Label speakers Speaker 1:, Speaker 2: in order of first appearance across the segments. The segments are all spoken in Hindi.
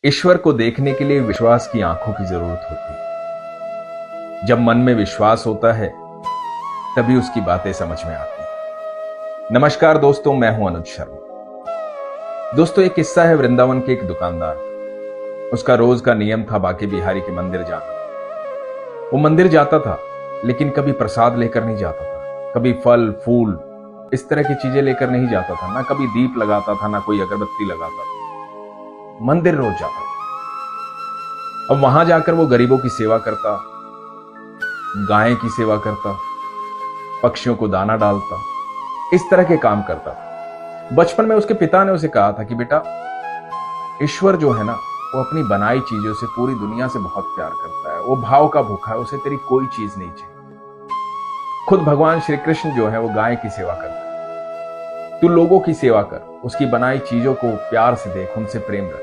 Speaker 1: ईश्वर को देखने के लिए विश्वास की आंखों की जरूरत होती है। जब मन में विश्वास होता है तभी उसकी बातें समझ में आती हैं। नमस्कार दोस्तों, मैं हूं अनुज शर्मा। दोस्तों, एक किस्सा है वृंदावन के एक दुकानदार का। उसका रोज का नियम था बांके बिहारी के मंदिर जाना। वो मंदिर जाता था लेकिन कभी प्रसाद लेकर नहीं जाता था, कभी फल फूल इस तरह की चीजें लेकर नहीं जाता था, ना कभी दीप लगाता था, ना कोई अगरबत्ती लगाता था। मंदिर रोज जाता था। अब वहां जाकर वो गरीबों की सेवा करता, गाय की सेवा करता, पक्षियों को दाना डालता, इस तरह के काम करता था। बचपन में उसके पिता ने उसे कहा था कि बेटा, ईश्वर जो है ना, वो अपनी बनाई चीजों से पूरी दुनिया से बहुत प्यार करता है। वो भाव का भूखा है, उसे तेरी कोई चीज नहीं चाहिए। खुद भगवान श्री कृष्ण जो है वो गाय की सेवा करता है। तू लोगों की सेवा कर, उसकी बनाई चीजों को प्यार से देख, उनसे प्रेम रख,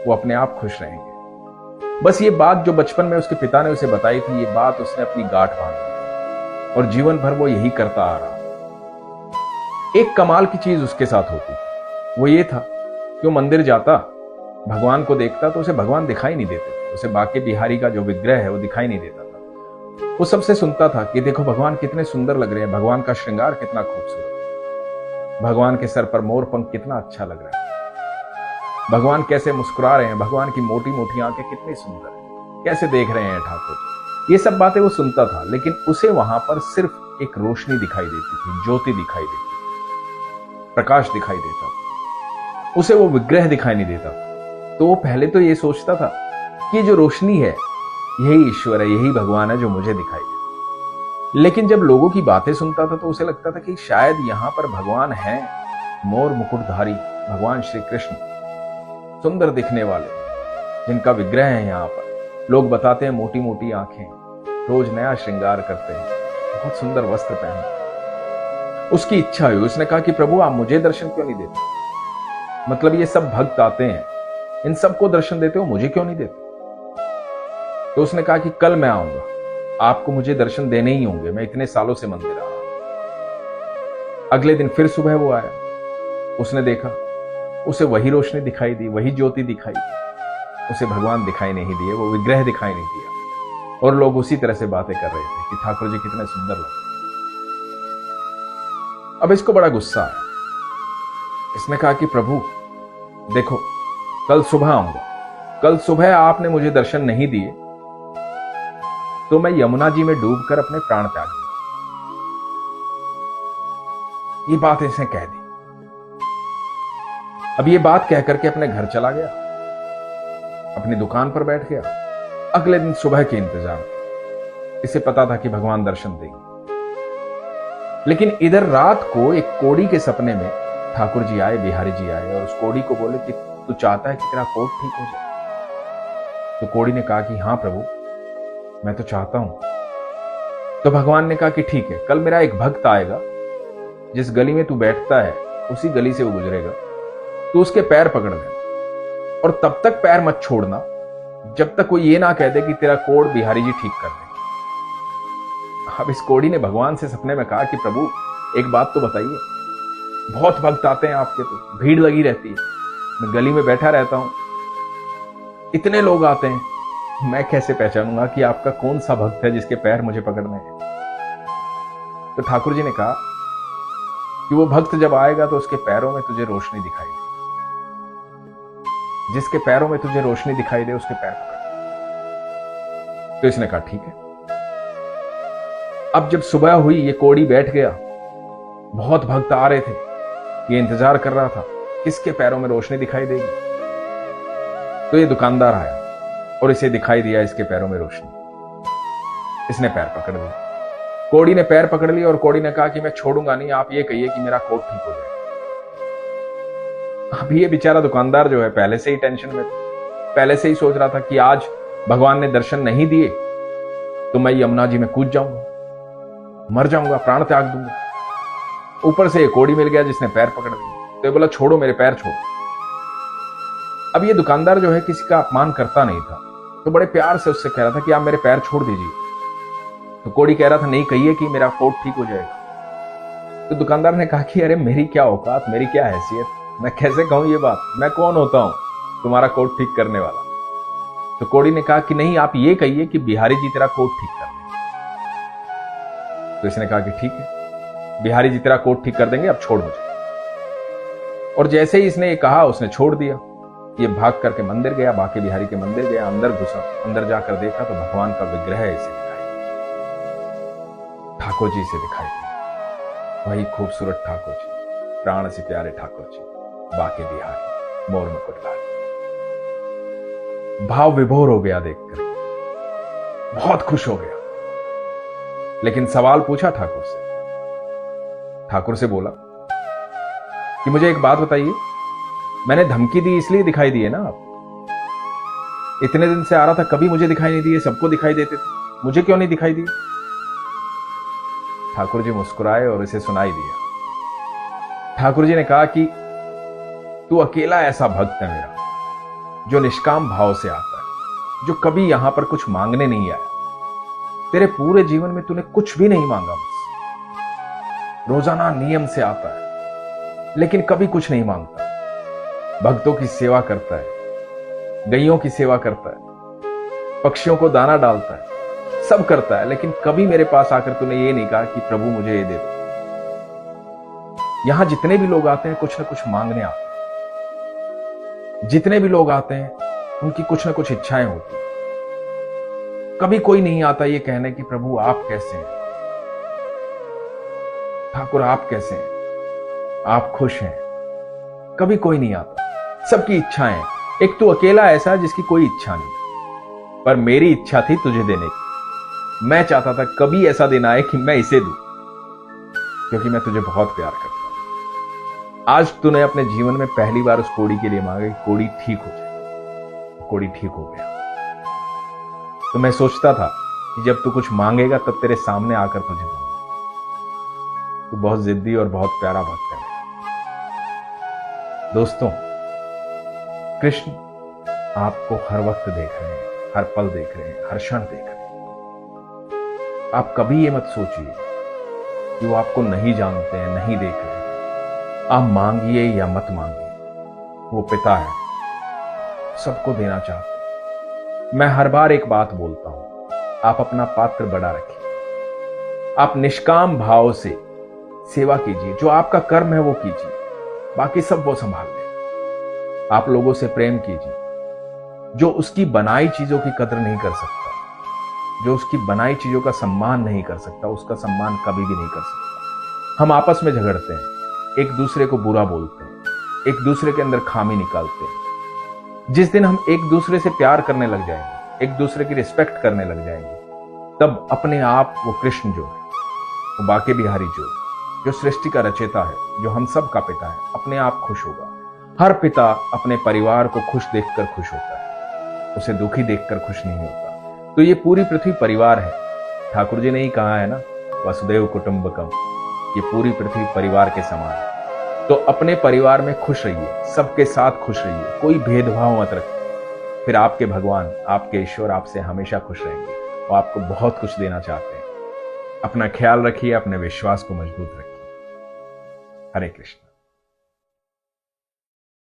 Speaker 1: वो अपने आप खुश रहेंगे। बस ये बात जो बचपन में उसके पिता ने उसे बताई थी, ये बात उसने अपनी गांठ बांधी और जीवन भर वो यही करता आ रहा। एक कमाल की चीज उसके साथ होती, वो ये था कि वो मंदिर जाता, भगवान को देखता तो उसे भगवान दिखाई नहीं देते थे। उसे बांके बिहारी का जो विग्रह है वो दिखाई नहीं देता था। वो सबसे सुनता था कि देखो भगवान कितने सुंदर लग रहे हैं, भगवान का श्रृंगार कितना खूबसूरत है, भगवान के सर पर मोर पंख कितना अच्छा लग रहा है, भगवान कैसे मुस्कुरा रहे हैं, भगवान की मोटी मोटी आंखें कितनी सुंदर है, कैसे देख रहे हैं ठाकुर। ये सब बातें वो सुनता था, लेकिन उसे वहां पर सिर्फ एक रोशनी दिखाई देती थी, ज्योति दिखाई देती थी, प्रकाश दिखाई देता था। उसे वो विग्रह दिखाई नहीं देता था। तो वो पहले तो ये सोचता था कि जो रोशनी है यही ईश्वर है, यही भगवान है जो मुझे दिखाई देता। लेकिन जब लोगों की बातें सुनता था तो उसे लगता था कि शायद यहां पर भगवान है, मोर मुकुटधारी भगवान श्री कृष्ण, सुंदर दिखने वाले, जिनका विग्रह है यहाँ पर। लोग बताते हैं मोटी मोटी आंखें, रोज नया श्रृंगार करते हैं, बहुत सुंदर वस्त्र पहनते। उसकी इच्छा हुई, उसने कहा कि प्रभु आप मुझे दर्शन क्यों नहीं देते? मतलब ये सब भक्त आते हैं, इन सबको दर्शन देते हो, मुझे क्यों नहीं देते? तो उसने कहा कि कल मैं आऊंगा, आपको मुझे दर्शन देने ही होंगे, मैं इतने सालों से मंदिर आ रहा हूं। अगले दिन फिर सुबह वो आया, उसने देखा, उसे वही रोशनी दिखाई दी, वही ज्योति दिखाई दी। उसे भगवान दिखाई नहीं दिए, वो विग्रह दिखाई नहीं दिया। और लोग उसी तरह से बातें कर रहे थे कि ठाकुर जी कितने सुंदर लग रहे हैं। अब इसको बड़ा गुस्सा आया। इसने कहा कि प्रभु देखो, कल सुबह आऊंगा, कल सुबह आपने मुझे दर्शन नहीं दिए तो मैं यमुना जी में डूबकर अपने प्राण त्याग दूंगा। ये बात इसने कह दी। अब ये बात कहकर के अपने घर चला गया, अपनी दुकान पर बैठ गया। अगले दिन सुबह के इंतजार, इसे पता था कि भगवान दर्शन देंगे। लेकिन इधर रात को एक कोड़ी के सपने में ठाकुर जी आए, बिहारी जी आए, और उस कोड़ी को बोले कि तू चाहता है कि तेरा कोट ठीक हो जाए? तो कोड़ी ने कहा कि हाँ प्रभु, मैं तो चाहता हूं। तो भगवान ने कहा कि ठीक है, कल मेरा एक भक्त आएगा, जिस गली में तू बैठता है उसी गली से वो गुजरेगा, तो उसके पैर पकड़ लेना और तब तक पैर मत छोड़ना जब तक वो ये ना कह दे कि तेरा कोड़ बिहारी जी ठीक कर देंगे। अब इस कोड़ी ने भगवान से सपने में कहा कि प्रभु एक बात तो बताइए, बहुत भक्त आते हैं आपके, तो भीड़ लगी रहती है, मैं गली में बैठा रहता हूं, इतने लोग आते हैं, मैं कैसे पहचानूंगा कि आपका कौन सा भक्त है जिसके पैर मुझे पकड़ने हैं? तो ठाकुर जी ने कहा कि वो भक्त जब आएगा तो उसके पैरों में तुझे रोशनी दिखाई दे, जिसके पैरों में तुझे रोशनी दिखाई दे उसके पैर पकड़। तो इसने कहा ठीक है। अब जब सुबह हुई, ये कोड़ी बैठ गया, बहुत भक्त आ रहे थे, ये इंतजार कर रहा था किसके पैरों में रोशनी दिखाई देगी। तो ये दुकानदार आया और इसे दिखाई दिया इसके पैरों में रोशनी। इसने पैर पकड़ लिया, कोड़ी ने पैर पकड़ लिया और कोड़ी ने कहा कि मैं छोड़ूंगा नहीं, आप ये कहिए कि मेरा कोट ठीक हो जाए। अब ये बेचारा दुकानदार जो है पहले से ही टेंशन में था, पहले से ही सोच रहा था कि आज भगवान ने दर्शन नहीं दिए तो मैं यमुना जी में कूद जाऊंगा, मर जाऊंगा, प्राण त्याग दूंगा। ऊपर से एक कोड़ी मिल गया जिसने पैर पकड़ लिया, तो ये बोला छोड़ो मेरे पैर छोड़ो। अब ये दुकानदार जो है किसी का अपमान करता नहीं था, तो बड़े प्यार से उससे कह रहा था कि आप मेरे पैर छोड़ दीजिए। तो कोड़ी कह रहा था नहीं कहिए कि मेरा कोट ठीक हो जाएगा। तो दुकानदार ने कहा कि अरे मेरी क्या औकात, मेरी क्या हैसियत, मैं कैसे कहूं ये बात, मैं कौन होता हूं तुम्हारा कोट ठीक करने वाला। तो कोड़ी ने कहा कि नहीं, आप ये कहिए कि बिहारी जी तेरा कोट ठीक कर देंगे। तो इसने कहा कि ठीक है, बिहारी जी तेरा कोट ठीक कर देंगे, अब छोड़ मुझे। और जैसे ही इसने ये कहा उसने छोड़ दिया। ये भाग करके मंदिर गया, बाके बिहारी के मंदिर गया, अंदर घुसा, अंदर जाकर देखा तो भगवान का विग्रह इसे दिखाई दिया, ठाकुर जी से दिखाई दिया। वही खूबसूरत ठाकुर जी, प्राण से प्यारे ठाकुर जी, बाके बिहारी, मोर मुकुटधारी। भाव विभोर हो गया देखकर, बहुत खुश हो गया। लेकिन सवाल पूछा ठाकुर से, ठाकुर से बोला कि मुझे एक बात बताइए, मैंने धमकी दी इसलिए दिखाई दिए ना आप? इतने दिन से आ रहा था, कभी मुझे दिखाई नहीं दिए, सबको दिखाई देते थे, मुझे क्यों नहीं दिखाई दिए? ठाकुर जी मुस्कुराए और इसे सुनाई दिया। ठाकुर जी ने कहा कि तू अकेला ऐसा भक्त है मेरा जो निष्काम भाव से आता है, जो कभी यहां पर कुछ मांगने नहीं आया। तेरे पूरे जीवन में तूने कुछ भी नहीं मांगा मुझसे, रोजाना नियम से आता है लेकिन कभी कुछ नहीं मांगता। भक्तों की सेवा करता है, गैयों की सेवा करता है, पक्षियों को दाना डालता है, सब करता है, लेकिन कभी मेरे पास आकर तूने ये नहीं कहा कि प्रभु मुझे ये दे दो। यहां जितने भी लोग आते हैं कुछ ना कुछ मांगने आते हैं, जितने भी लोग आते हैं उनकी कुछ ना कुछ इच्छाएं होती हैं। कभी कोई नहीं आता ये कहने कि प्रभु आप कैसे हैं, ठाकुर आप कैसे हैं, आप खुश हैं। कभी कोई नहीं आता, सबकी इच्छाएं। एक तू अकेला ऐसा जिसकी कोई इच्छा नहीं, पर मेरी इच्छा थी तुझे देने की। मैं चाहता था कभी ऐसा दिन आए कि मैं इसे दूं, क्योंकि मैं तुझे बहुत प्यार करता हूं। आज तूने अपने जीवन में पहली बार उस कोड़ी के लिए मांगा कि कोड़ी ठीक हो जाए, कोड़ी ठीक हो गया। तो मैं सोचता था कि जब तू कुछ मांगेगा तब तेरे सामने आकर तुझे दूंगा। तू बहुत जिद्दी और बहुत प्यारा भक्त है। दोस्तों, कृष्ण आपको हर वक्त देख रहे हैं, हर पल देख रहे हैं, हर क्षण देख रहे हैं। आप कभी ये मत सोचिए कि वो आपको नहीं जानते हैं, नहीं देख रहे हैं। आप मांगिए या मत मांगिए, वो पिता है, सबको देना चाहते हैं। मैं हर बार एक बात बोलता हूं, आप अपना पात्र बड़ा रखिए। आप निष्काम भाव से सेवा कीजिए, जो आपका कर्म है वो कीजिए, बाकी सब वो संभाल लेगा। आप लोगों से प्रेम कीजिए। जो उसकी बनाई चीजों की कदर नहीं कर सकता, जो उसकी बनाई चीजों का सम्मान नहीं कर सकता, उसका सम्मान कभी भी नहीं कर सकता। हम आपस में झगड़ते हैं, एक दूसरे को बुरा बोलते हैं, एक दूसरे के अंदर खामी निकालते हैं। जिस दिन हम एक दूसरे से प्यार करने लग जाएंगे, एक दूसरे की रिस्पेक्ट करने लग जाएंगे, तब अपने आप वो कृष्ण जो है, वो बाके बिहारी जो सृष्टि का रचयिता है, जो हम सब का पिता है, अपने आप खुश होगा। हर पिता अपने परिवार को खुश देखकर खुश होता है, उसे दुखी देखकर खुश नहीं होता। तो ये पूरी पृथ्वी परिवार है। ठाकुर जी ने ही कहा है ना, वसुदेव कुटुंबकम, ये पूरी पृथ्वी परिवार के समान है। तो अपने परिवार में खुश रहिए, सबके साथ खुश रहिए, कोई भेदभाव मत रखिए। फिर आपके भगवान, आपके ईश्वर आपसे हमेशा खुश रहेंगे और आपको बहुत कुछ देना चाहते हैं। अपना ख्याल रखिए, अपने विश्वास को मजबूत रखिए। हरे कृष्ण।